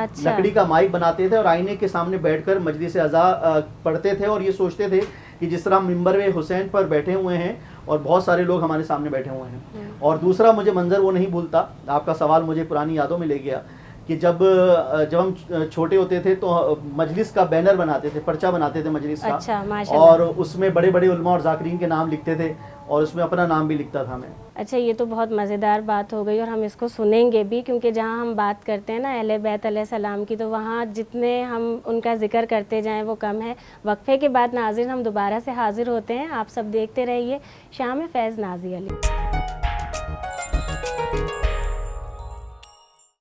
اچھا۔ لکڑی کا مائک بناتے تھے اور آئینے کے سامنے بیٹھ کر مجلس اعضاء پڑھتے تھے اور یہ سوچتے تھے کہ جس طرح ممبر حسین پر بیٹھے ہوئے ہیں اور بہت سارے لوگ ہمارے سامنے بیٹھے ہوئے ہیں. اور دوسرا مجھے منظر وہ نہیں بھولتا, آپ کا سوال مجھے پرانی یادوں میں لے گیا کہ جب ہم چھوٹے ہوتے تھے تو مجلس کا بینر بناتے تھے, پرچہ بناتے تھے مجلس کا, اچھا اور اس میں بڑے بڑے علماء اور ذاکرین کے نام لکھتے تھے اور اس میں اپنا نام بھی لکھتا تھا میں. اچھا, یہ تو بہت مزیدار بات ہو گئی اور ہم اس کو سنیں گے بھی, کیونکہ جہاں ہم بات کرتے ہیں نا اہل بیت علیہ السلام کی, تو وہاں جتنے ہم ان کا ذکر کرتے جائیں وہ کم ہے. وقفے کے بعد ناظرین ہم دوبارہ سے حاضر ہوتے ہیں, آپ سب دیکھتے رہیے شام فیض نازی علی.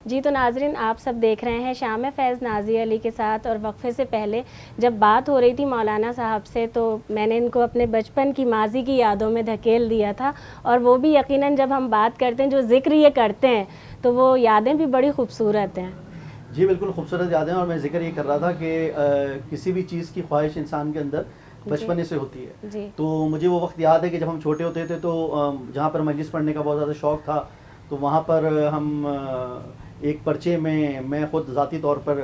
جی تو ناظرین آپ سب دیکھ رہے ہیں شام فیض نازی علی کے ساتھ, اور وقفے سے پہلے جب بات ہو رہی تھی مولانا صاحب سے تو میں نے ان کو اپنے بچپن کی ماضی کی یادوں میں دھکیل دیا تھا, اور وہ بھی یقیناً جب ہم بات کرتے ہیں جو ذکر یہ کرتے ہیں تو وہ یادیں بھی بڑی خوبصورت ہیں. جی بالکل خوبصورت یادیں, اور میں ذکر یہ کر رہا تھا کہ کسی بھی چیز کی خواہش انسان کے اندر بچپنے سے ہوتی ہے. جی. تو مجھے وہ وقت یاد ہے کہ جب ہم چھوٹے ہوتے تھے تو جہاں پر مجلس پڑھنے کا بہت زیادہ شوق تھا, تو وہاں پر ہم ایک پرچے میں خود ذاتی طور پر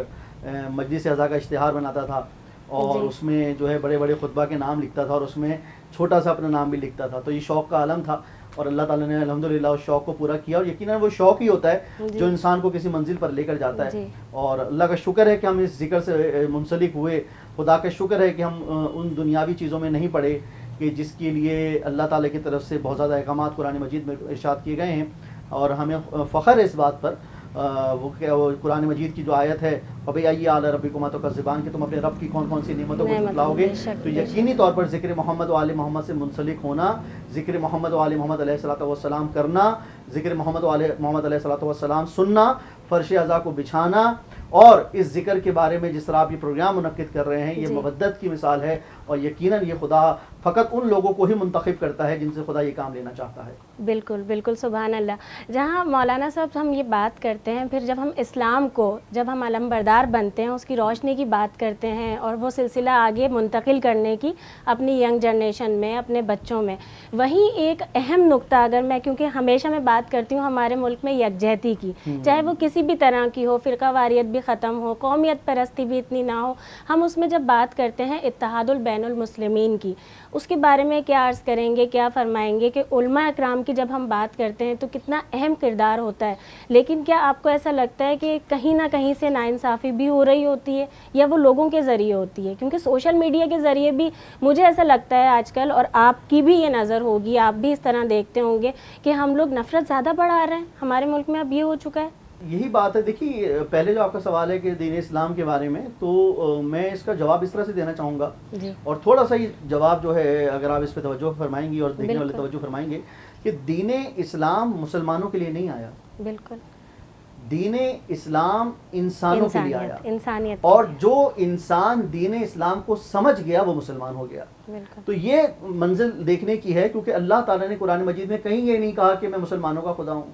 مجلس اعضاء کا اشتہار بناتا تھا, اور اس میں جو ہے بڑے بڑے خطبہ کے نام لکھتا تھا اور اس میں چھوٹا سا اپنا نام بھی لکھتا تھا. تو یہ شوق کا عالم تھا, اور اللہ تعالیٰ نے الحمدللہ اس شوق کو پورا کیا, اور یقیناً وہ شوق ہی ہوتا ہے جو انسان کو کسی منزل پر لے کر جاتا ہے. اور اللہ کا شکر ہے کہ ہم اس ذکر سے منسلک ہوئے, خدا کا شکر ہے کہ ہم ان دنیاوی چیزوں میں نہیں پڑے کہ جس کے لیے اللہ تعالیٰ کی طرف سے بہت زیادہ احکامات قرآن مجید میں ارشاد کیے گئے ہیں. اور ہمیں فخر ہے اس بات پر, وہ قرآن مجید کی جو آیت ہے فَبِأَيِّ آلَاءِ رَبِّكُمَا تُكَذِّبَانِ, کہ تم اپنے رب کی کون کون سی نعمتوں کو جھٹلاؤ گے. تو یقینی طور پر ذکر محمد و آل محمد سے منسلک ہونا, ذکر محمد و آل محمد علیہ السلام کرنا, ذکر محمد و آل محمد علیہ السلام سننا, فرش اعضاء کو بچھانا, اور اس ذکر کے بارے میں جس طرح آپ یہ پروگرام منعقد کر رہے ہیں یہ مودت کی مثال ہے, اور یقیناً یہ خدا فقط ان لوگوں کو ہی منتخب کرتا ہے جن سے خدا یہ کام لینا چاہتا ہے. بالکل بالکل, سبحان اللہ. جہاں مولانا صاحب ہم یہ بات کرتے ہیں, پھر جب ہم اسلام کو جب ہم علم بردار بنتے ہیں, اس کی روشنی کی بات کرتے ہیں اور وہ سلسلہ آگے منتقل کرنے کی اپنی ینگ جنریشن میں, اپنے بچوں میں, وہیں ایک اہم نقطہ اگر میں, کیونکہ ہمیشہ میں بات کرتی ہوں ہمارے ملک میں یکجہتی کی, چاہے وہ کسی بھی طرح کی ہو, فرقہ واریت بھی ختم ہو, قومیت پرستی بھی اتنی نہ ہو, ہم اس میں جب بات کرتے ہیں اتحاد البین المسلمین کی, اس کے بارے میں کیا عرض کریں گے, کیا فرمائیں گے کہ علماء اکرام کی جب ہم بات کرتے ہیں تو کتنا اہم کردار ہوتا ہے. لیکن کیا آپ کو ایسا لگتا ہے کہ کہیں نہ کہیں سے ناانصافی بھی ہو رہی ہوتی ہے, یا وہ لوگوں کے ذریعے ہوتی ہے؟ کیونکہ سوشل میڈیا کے ذریعے بھی مجھے ایسا لگتا ہے آج کل, اور آپ کی بھی یہ نظر ہوگی, آپ بھی اس طرح دیکھتے ہوں گے کہ ہم لوگ نفرت زیادہ بڑھا رہے ہیں ہمارے ملک میں, اب یہ ہو چکا ہے. یہی بات ہے. دیکھیے پہلے جو آپ کا سوال ہے کہ دین اسلام کے بارے میں, تو میں اس کا جواب اس طرح سے دینا چاہوں گا, اور تھوڑا سا یہ جواب جو ہے اگر آپ اس پہ توجہ فرمائیں گی اور دیکھنے والے توجہ فرمائیں گے, کہ دین اسلام مسلمانوں کے لیے نہیں آیا. بالکل, دین اسلام انسانوں کے لیے آیا, انسانیت, اور جو انسان دین اسلام کو سمجھ گیا وہ مسلمان ہو گیا. تو یہ منزل دیکھنے کی ہے, کیونکہ اللہ تعالیٰ نے قرآن مجید میں کہیں یہ نہیں کہا کہ میں مسلمانوں کا خدا ہوں.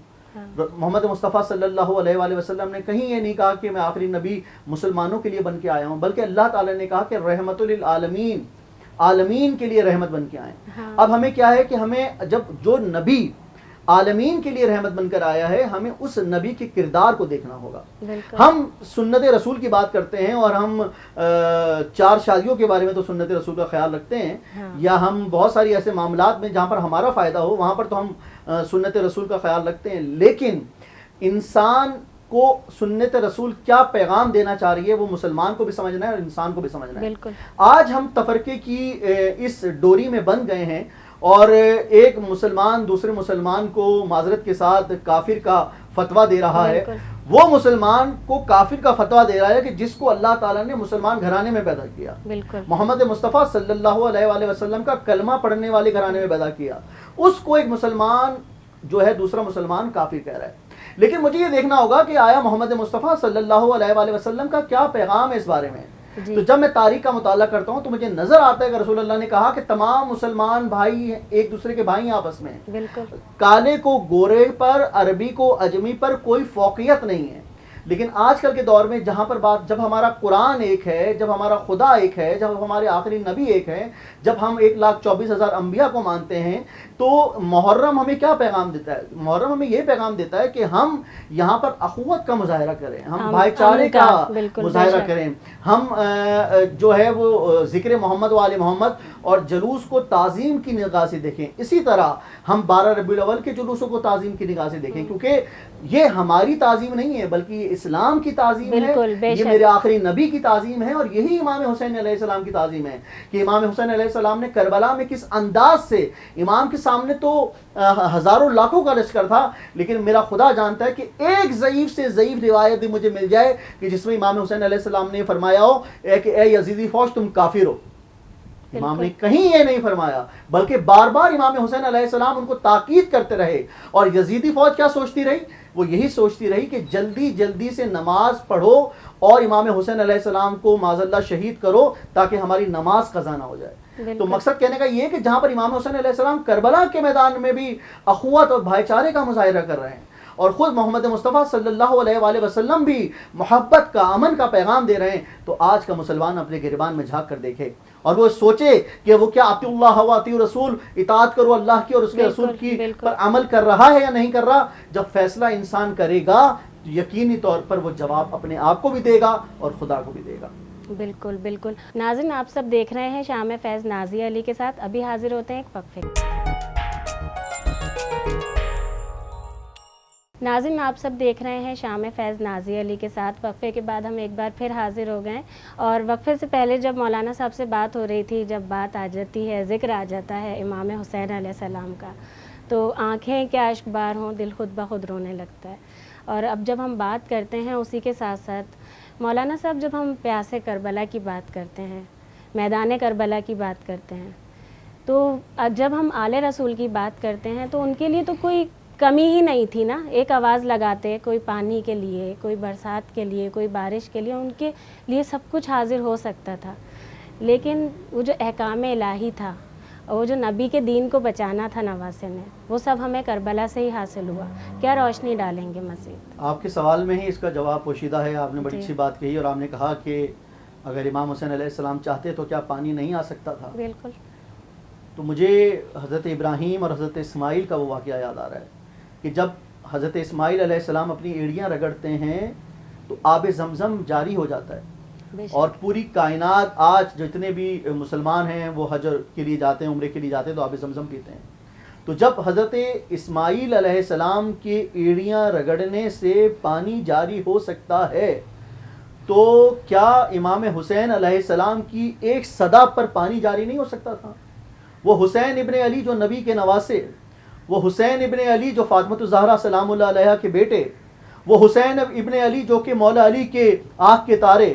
محمد مصطفیٰ صلی اللہ علیہ وآلہ وسلم نے کہیں یہ نہیں کہا کہ میں آخری نبی مسلمانوں کے لیے بن کے آیا ہوں, بلکہ اللہ تعالیٰ نے کہا کہ رحمت للعالمین, عالمین کے لیے رحمت بن کے آئے. اب ہمیں کیا ہے کہ ہمیں جب جو نبی عالمین کے لیے رحمت بن کر آیا ہے, ہمیں اس نبی کے کردار کو دیکھنا ہوگا. ہم سنت رسول کی بات کرتے ہیں, اور ہم 4 شادیوں کے بارے میں تو سنت رسول کا خیال رکھتے ہیں, یا ہم بہت ساری ایسے معاملات میں جہاں پر ہمارا فائدہ ہو وہاں پر تو ہم سنت رسول کا خیال رکھتے ہیں. لیکن انسان کو سنت رسول کیا پیغام دینا چاہ رہی ہے وہ مسلمان کو بھی سمجھنا ہے اور انسان کو بھی سمجھنا ہے. آج ہم تفرقے کی اس ڈوری میں بند گئے ہیں, اور ایک مسلمان دوسرے مسلمان کو معذرت کے ساتھ کافر کا فتویٰ دے رہا ہے. وہ مسلمان کو کافر کا فتویٰ دے رہا ہے کہ جس کو اللہ تعالیٰ نے مسلمان گھرانے میں پیدا کیا, محمد مصطفیٰ صلی اللہ علیہ وآلہ وسلم کا کلمہ پڑھنے والے گھرانے میں پیدا کیا, اس کو ایک مسلمان جو ہے دوسرا مسلمان کافر کہہ رہا ہے. لیکن مجھے یہ دیکھنا ہوگا کہ آیا محمد مصطفیٰ صلی اللہ علیہ وآلہ وسلم کا کیا پیغام ہے اس بارے میں. تو جب میں تاریخ کا مطالعہ کرتا ہوں تو مجھے نظر آتا ہے کہ رسول اللہ نے کہا کہ تمام مسلمان بھائی ایک دوسرے کے بھائی آپس میں, کالے کو گورے پر, عربی کو اجمی پر کوئی فوقیت نہیں ہے. لیکن آج کل کے دور میں جہاں پر بات، جب ہمارا قرآن ایک ہے، جب ہمارا خدا ایک ہے، جب ہمارے آخری نبی ایک ہے، جب ہم 1,24,000 انبیاء کو مانتے ہیں، تو محرم ہمیں کیا پیغام دیتا ہے؟ محرم ہمیں یہ پیغام دیتا ہے کہ ہم یہاں پر اخوت کا مظاہرہ کریں، ہم بھائی چارے کا مظاہرہ کریں، ہم جو ہے وہ ذکر محمد و آل محمد اور جلوس کو تعظیم کی نگاہ سے دیکھیں. اسی طرح ہم 12 ربیع الاول کے جلوسوں کو تعظیم کی نگاہ سے دیکھیں، کیونکہ یہ ہماری تعظیم نہیں ہے بلکہ یہ اسلام کی تعظیم ہے، یہ میرے آخری نبی کی تعظیم ہے، اور یہی امام حسین علیہ السلام کی تعظیم ہے کہ امام حسین علیہ السلام نے کربلا میں کس انداز سے، امام کے سامنے تو ہزاروں لاکھوں کا لشکر تھا، لیکن میرا خدا جانتا ہے کہ ایک ضعیف سے ضعیف روایت مجھے مل جائے کہ جس میں امام حسین علیہ السلام نے فرمایا ہو کہ اے یزیدی فوج تم کافر ہو. امام نے کہیں یہ نہیں فرمایا، بلکہ بار بار امام حسین علیہ السلام ان کو تاکید کرتے رہے. اور یزیدی فوج کیا سوچتی رہی؟ وہ یہی سوچتی رہی کہ جلدی جلدی سے نماز پڑھو اور امام حسین علیہ السلام کو معاذ اللہ شہید کرو تاکہ ہماری نماز قضا نہ ہو جائے. تو مقصد کہنے کا یہ ہے کہ جہاں پر امام حسین علیہ السلام کربلا کے میدان میں بھی اخوت اور بھائی چارے کا مظاہرہ کر رہے ہیں، اور خود محمد مصطفیٰ صلی اللہ علیہ وآلہ وسلم بھی محبت کا، امن کا پیغام دے رہے ہیں، تو آج کا مسلمان اپنے گریبان میں جھانک کر دیکھے اور وہ سوچے کہ وہ کیا اطیعوا اللہ و اطیعوا الرسول، اطاعت کرو اللہ کی اور اس کے رسول کی، پر عمل کر رہا ہے یا نہیں کر رہا. جب فیصلہ انسان کرے گا تو یقینی طور پر وہ جواب اپنے آپ کو بھی دے گا اور خدا کو بھی دے گا. بالکل بالکل. ناظرین، آپ سب دیکھ رہے ہیں شام فیض نازیہ علی کے ساتھ. ابھی حاضر ہوتے ہیں ایک وقفے. ناظرین، آپ سب دیکھ رہے ہیں شام فیض نازیہ علی کے ساتھ. وقفے کے بعد ہم ایک بار پھر حاضر ہو گئے، اور وقفے سے پہلے جب مولانا صاحب سے بات ہو رہی تھی، جب بات آ جاتی ہے، ذکر آ جاتا ہے امام حسین علیہ السلام کا، تو آنکھیں کیا اشک بار ہوں، دل خود بخود رونے لگتا ہے. اور اب جب ہم بات کرتے ہیں اسی کے ساتھ ساتھ مولانا صاحب، جب ہم پیاسے کربلا کی بات کرتے ہیں، میدان کربلا کی بات کرتے ہیں، تو جب ہم آل رسول کی بات کرتے ہیں تو ان کے لیے تو کوئی کمی ہی نہیں تھی نا. ایک آواز لگاتے، کوئی پانی کے لیے، کوئی برسات کے لیے، کوئی بارش کے لیے، ان کے لیے سب کچھ حاضر ہو سکتا تھا. لیکن وہ جو احکام الہی تھا، وہ جو نبی کے دین کو بچانا تھا نواسے نے، وہ سب ہمیں کربلا سے ہی حاصل ہوا. کیا روشنی ڈالیں گے مزید؟ آپ کے سوال میں ہی اس کا جواب پوشیدہ ہے. آپ نے بڑی اچھی بات کہی، اور آپ نے کہا کہ اگر امام حسین علیہ السلام چاہتے تو کیا پانی نہیں آ سکتا تھا؟ بالکل. تو مجھے حضرت ابراہیم اور حضرت اسماعیل کا وہ واقعہ یاد آ رہا ہے کہ جب حضرت اسماعیل علیہ السلام اپنی ایڑیاں رگڑتے ہیں تو آب زمزم جاری ہو جاتا ہے، اور پوری کائنات آج جتنے بھی مسلمان ہیں وہ حج کے لیے جاتے ہیں، عمرے کے لیے جاتے ہیں، تو آب زمزم پیتے ہیں. تو جب حضرت اسماعیل علیہ السلام کی ایڑیاں رگڑنے سے پانی جاری ہو سکتا ہے، تو کیا امام حسین علیہ السلام کی ایک صدا پر پانی جاری نہیں ہو سکتا تھا؟ وہ حسین ابن علی جو نبی کے نواسے، وہ حسین ابن علی جو فاطمۃ الزہرا سلام اللہ علیہا کے بیٹے، وہ حسین ابن علی جو کہ مولا علی کے آنکھ کے تارے،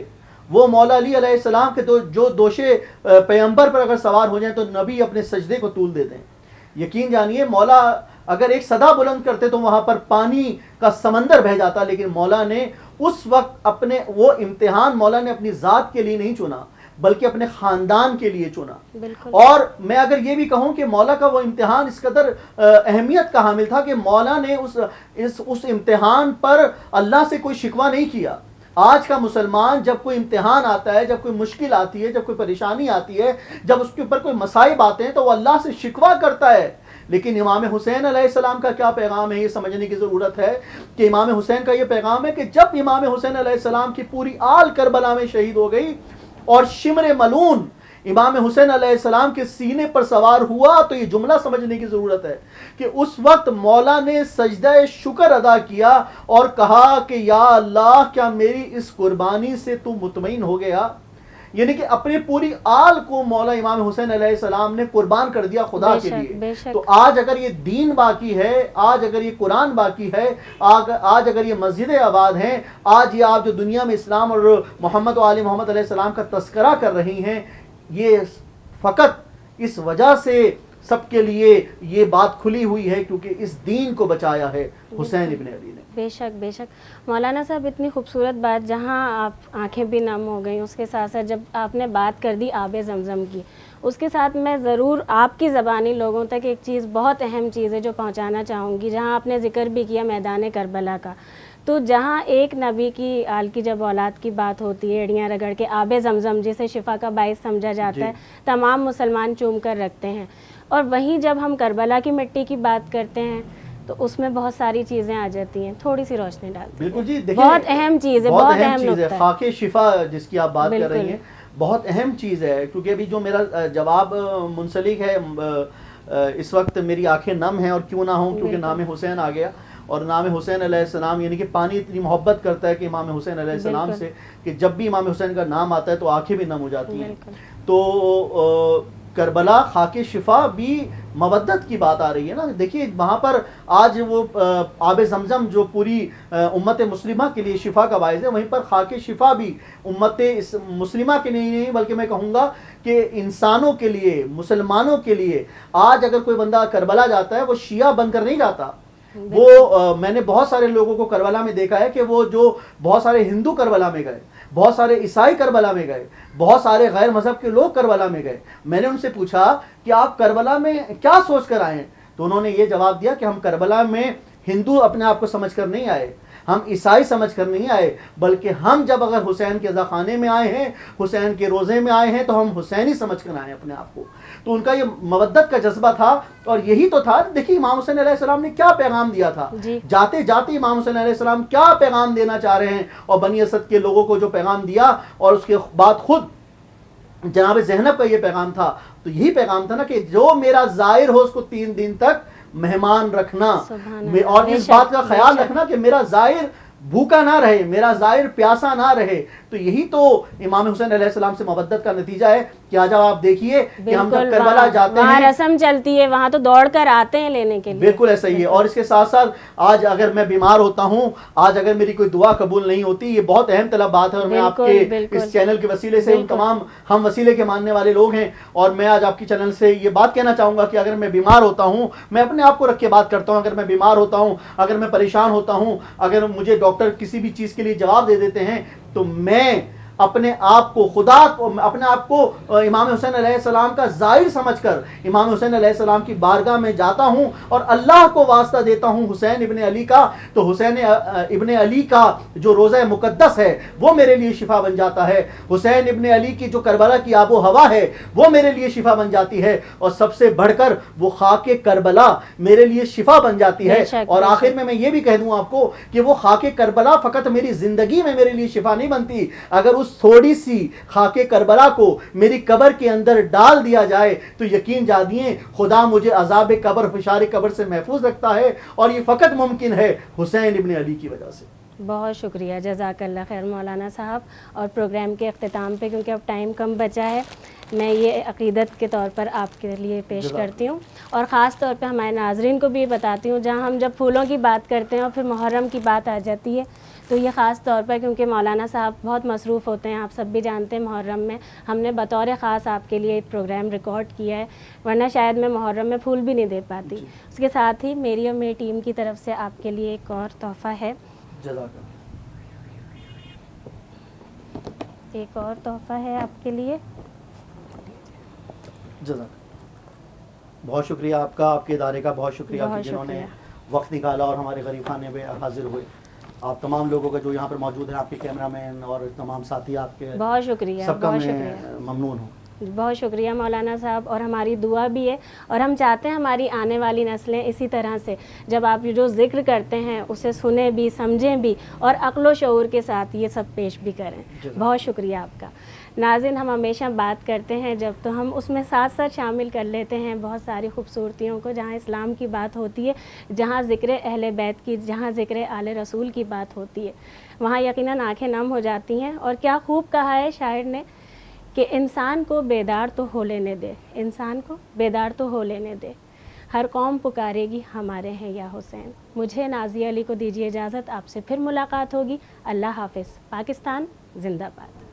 وہ مولا علی علیہ السلام کے جو دوشے پیغمبر پر اگر سوار ہو جائیں تو نبی اپنے سجدے کو طول دیتے ہیں. یقین جانیے، مولا اگر ایک صدا بلند کرتے تو وہاں پر پانی کا سمندر بہہ جاتا، لیکن مولا نے اس وقت اپنے وہ امتحان مولا نے اپنی ذات کے لیے نہیں چنا بلکہ اپنے خاندان کے لیے چنا. اور میں اگر یہ بھی کہوں کہ مولا کا وہ امتحان اس قدر اہمیت کا حامل تھا کہ مولا نے اس امتحان پر اللہ سے کوئی شکوہ نہیں کیا. آج کا مسلمان جب کوئی امتحان آتا ہے، جب کوئی مشکل آتی ہے، جب کوئی پریشانی آتی ہے، جب اس کے اوپر کوئی مصائب آتے ہیں تو وہ اللہ سے شکوہ کرتا ہے. لیکن امام حسین علیہ السلام کا کیا پیغام ہے، یہ سمجھنے کی ضرورت ہے کہ امام حسین کا یہ پیغام ہے کہ جب امام حسین علیہ السلام کی پوری آل کربلا میں شہید ہو گئی اور شمر ملعون امام حسین علیہ السلام کے سینے پر سوار ہوا، تو یہ جملہ سمجھنے کی ضرورت ہے کہ اس وقت مولا نے سجدہ شکر ادا کیا اور کہا کہ یا اللہ، کیا میری اس قربانی سے تو مطمئن ہو گیا؟ یعنی کہ اپنی پوری آل کو مولا امام حسین علیہ السلام نے قربان کر دیا خدا کے لیے. تو آج اگر یہ دین باقی ہے، آج اگر یہ قرآن باقی ہے، آج اگر یہ مسجدیں آباد ہیں، آج یہ آپ جو دنیا میں اسلام اور محمد و آل محمد علیہ السلام کا تذکرہ کر رہی ہیں، یہ فقط اس وجہ سے سب کے لیے یہ بات کھلی ہوئی ہے کیونکہ اس دین کو بچایا ہے حسین ابن علی نے. بے شک بے شک. مولانا صاحب، اتنی خوبصورت بات، جہاں آپ آنکھیں بھی نم ہو گئیں، اس کے ساتھ ساتھ جب آپ نے بات کر دی آب زمزم کی، اس کے ساتھ میں ضرور آپ کی زبانی لوگوں تک ایک چیز، بہت اہم چیز ہے جو پہنچانا چاہوں گی. جہاں آپ نے ذکر بھی کیا میدان کربلا کا، تو جہاں ایک نبی کی آل کی جب اولاد کی بات ہوتی ہے، ایڑیاں رگڑ کے آب زمزم جسے شفا کا باعث سمجھا جاتا ہے، تمام مسلمان چوم کر رکھتے ہیں، اور وہیں جب ہم کربلا کی مٹی کی بات کرتے ہیں تو اس میں بہت ساری چیزیں آ جاتی ہیں. تھوڑی سی روشنی ڈالتے ہیں. بالکل جی، دیکھیں بہت اہم چیز ہے، بہت اہم چیز ہے نقطہ ہے. خاک شفا جس کی آپ بات کر رہی ہیں، بہت اہم چیز ہے. کیونکہ ابھی جو میرا جواب منسلک ہے، اس وقت میری آنکھیں نم ہیں، اور کیوں نہ ہوں، کیونکہ نام حسین آ گیا، اور نام حسین علیہ السلام یعنی کہ پانی اتنی محبت کرتا ہے کہ امام حسین علیہ السلام سے، کہ جب بھی امام حسین کا نام آتا ہے تو آنکھیں بھی نم ہو جاتی ہیں. تو کربلا خاک شفا بھی مودت کی بات آ رہی ہے نا. دیکھیے وہاں پر آج وہ آب زمزم جو پوری امت مسلمہ کے لیے شفا کا باعث ہے، وہیں پر خاک شفا بھی امت مسلمہ کے لیے نہیں بلکہ میں کہوں گا کہ انسانوں کے لیے، مسلمانوں کے لیے. آج اگر کوئی بندہ کربلا جاتا ہے، وہ شیعہ بن کر نہیں جاتا. وہ میں نے بہت سارے لوگوں کو کربلا میں دیکھا ہے کہ وہ جو بہت سارے ہندو کربلا میں گئے، بہت سارے عیسائی کربلا میں گئے، بہت سارے غیر مذہب کے لوگ کربلا میں گئے. میں نے ان سے پوچھا کہ آپ کربلا میں کیا سوچ کر آئے ہیں؟ تو انہوں نے یہ جواب دیا کہ ہم کربلا میں ہندو اپنے آپ کو سمجھ کر نہیں آئے، ہم عیسائی سمجھ کر نہیں آئے، بلکہ ہم جب اگر حسین کے خانے میں آئے ہیں، حسین کے روزے میں آئے ہیں، تو ہم حسینی سمجھ کر آئے اپنے آپ کو. تو ان کا یہ مودت کا جذبہ تھا، اور یہی تو تھا. دیکھیے امام حسین علیہ السلام نے کیا پیغام دیا تھا. جاتے جاتے امام حسین علیہ السلام کیا پیغام دینا چاہ رہے ہیں، اور بنی اسد کے لوگوں کو جو پیغام دیا، اور اس کے بعد خود جناب زینب کا یہ پیغام تھا. تو یہی پیغام تھا نا کہ جو میرا زائر ہو اس کو 3 دن تک مہمان رکھنا، اور اس بات کا خیال رکھنا کہ میرا زائر بھوکا نہ رہے، میرا زائر پیاسا نہ رہے. تو یہی تو امام حسین علیہ السلام سے مودت کا نتیجہ ہے کہ آج آپ دیکھیے کہ ہم جب کربلا جاتے ہیں، وہاں رسم چلتی ہے، وہاں تو دوڑ کر آتے ہیں لینے کے لیے. بالکل ایسا ہی ہے. اور اس کے ساتھ ساتھ آج اگر میں بیمار ہوتا ہوں، آج اگر میری کوئی دعا قبول نہیں ہوتی، یہ بہت اہم طلب بات ہے. اور میں آپ کے اس چینل کے وسیلے سے ان تمام ہم وسیلے کے ماننے والے لوگ ہیں، اور میں آج آپ کی چینل سے یہ بات کہنا چاہوں گا کہ اگر میں بیمار ہوتا ہوں، میں اپنے آپ کو رکھ کے بات کرتا ہوں، اگر میں بیمار ہوتا ہوں، اگر میں پریشان ہوتا ہوں، اگر مجھے ڈاکٹر کسی بھی چیز کے لیے جواب دے دیتے ہیں، تو میں اپنے آپ کو خدا کو، اپنے آپ کو امام حسین علیہ السلام کا ظاہر سمجھ کر امام حسین علیہ السلام کی بارگاہ میں جاتا ہوں، اور اللہ کو واسطہ دیتا ہوں حسین ابن علی کا. تو حسین ابن علی کا جو روضہ مقدس ہے وہ میرے لیے شفا بن جاتا ہے. حسین ابن علی کی جو کربلا کی آب و ہوا ہے وہ میرے لیے شفا بن جاتی ہے. اور سب سے بڑھ کر وہ خاک کربلا میرے لیے شفا بن جاتی ہے. اور آخر میں یہ بھی کہہ دوں آپ کو کہ وہ خاک کربلا فقط میری زندگی میں میرے لیے شفا نہیں بنتی. اگر اس تھوڑی سی خاک کربلا کو میری قبر کے اندر ڈال دیا جائے تو یقین جانیے خدا مجھے عذاب قبر، فشار قبر سے محفوظ رکھتا ہے، اور یہ فقط ممکن ہے حسین ابن علی کی وجہ سے. بہت شکریہ، جزاک اللہ خیر مولانا صاحب. اور پروگرام کے اختتام پہ کیونکہ اب ٹائم کم بچا ہے، میں یہ عقیدت کے طور پر آپ کے لیے پیش کرتی ہوں، اور خاص طور پہ ہمارے ناظرین کو بھی بتاتی ہوں. جہاں ہم جب پھولوں کی بات کرتے ہیں اور پھر محرم کی بات آ جاتی ہے، تو یہ خاص طور پر کیونکہ مولانا صاحب بہت مصروف ہوتے ہیں، آپ سب بھی جانتے ہیں. محرم میں ہم نے بطور خاص آپ کے لیے ایک پروگرام ریکارڈ کیا ہے، ورنہ شاید میں محرم میں پھول بھی نہیں دے پاتی. اس کے ساتھ ہی میری اور میری ٹیم کی طرف سے آپ کے لیے ایک اور تحفہ ہے. ایک اور تحفہ ہے آپ کے لیے. بہت شکریہ آپ کا، آپ کے ادارے کا بہت شکریہ کہ جنہوں نے وقت نکالا اور ہمارے غریب خانے پہ حاضر ہوئے. آپ تمام لوگوں کا جو یہاں پر موجود ہیں، آپ کے کیمرہ مین اور تمام ساتھی، آپ کے بہت شکریہ، سب کا میں ممنون ہوں. بہت شکریہ مولانا صاحب. اور ہماری دعا بھی ہے، اور ہم چاہتے ہیں ہماری آنے والی نسلیں اسی طرح سے جب آپ جو ذکر کرتے ہیں اسے سنیں بھی، سمجھیں بھی، اور عقل و شعور کے ساتھ یہ سب پیش بھی کریں. بہت شکریہ آپ کا. ناظرین، ہم ہمیشہ بات کرتے ہیں جب تو ہم اس میں ساتھ ساتھ شامل کر لیتے ہیں بہت ساری خوبصورتیوں کو. جہاں اسلام کی بات ہوتی ہے، جہاں ذکر اہل بیت کی، جہاں ذکر آل رسول کی بات ہوتی ہے، وہاں یقیناً آنکھیں نم ہو جاتی ہیں. اور کیا خوب کہا ہے شاعر نے کہ انسان کو بیدار تو ہو لینے دے، انسان کو بیدار تو ہو لینے دے، ہر قوم پکارے گی ہمارے ہیں یا حسین. مجھے نازیہ علی کو دیجیے اجازت، آپ سے پھر ملاقات ہوگی. اللہ حافظ. پاکستان زندہ باد.